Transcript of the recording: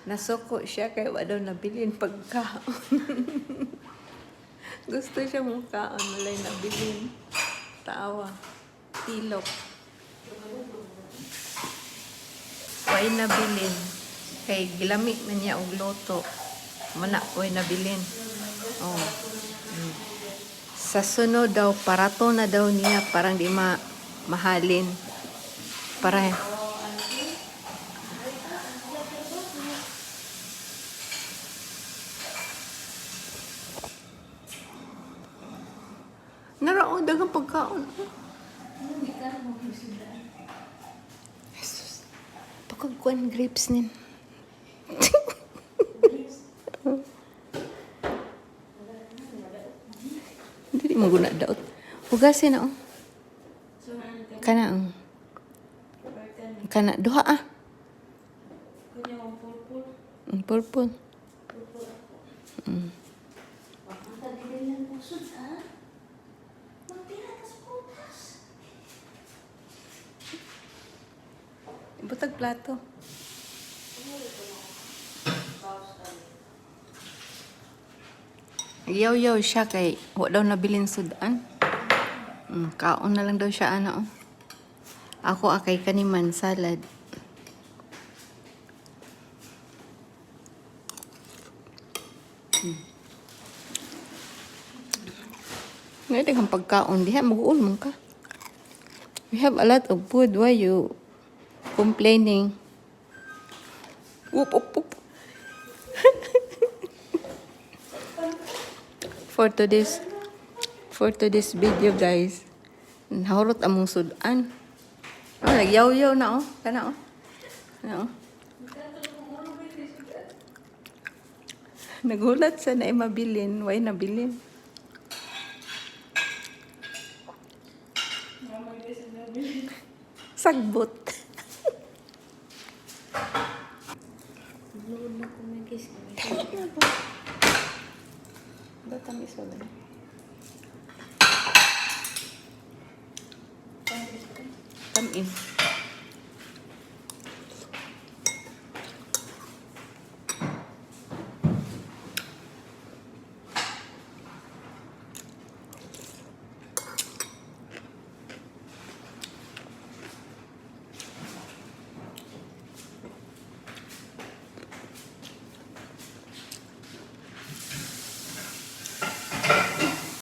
Nasuko siya kay wa daw nabilin pagkaon. Gusto siya mukhaon, walay nabilin. Tawa. Tilok. Way nabilin. Kay gilamik na niya og loto. Mana way nabilin. Oh. Sa sunod daw, parato na daw niya. Parang di mahalin. Para naraon dagang pagkaon. Jesus. Pagkagkuan grapes nin. Hindi mo guna daot. Hugasin na Kana Kana duha Purple. Butag plato. Yaw-yaw siya kay wa daw nabilin sudan. Kaon na lang daw siya Ako akay kaniman salad. Ngayon daghang pagkaon diha mag-uul man ka. We have a lot of food. Why you complaining? Whoop, whoop, whoop. For today's video, guys, nahurot among sudan. Nagyaw-yaw na Kana Nagulat sa na mabilin. Why nabilin? Sagbot. Tamis ba? Tamis.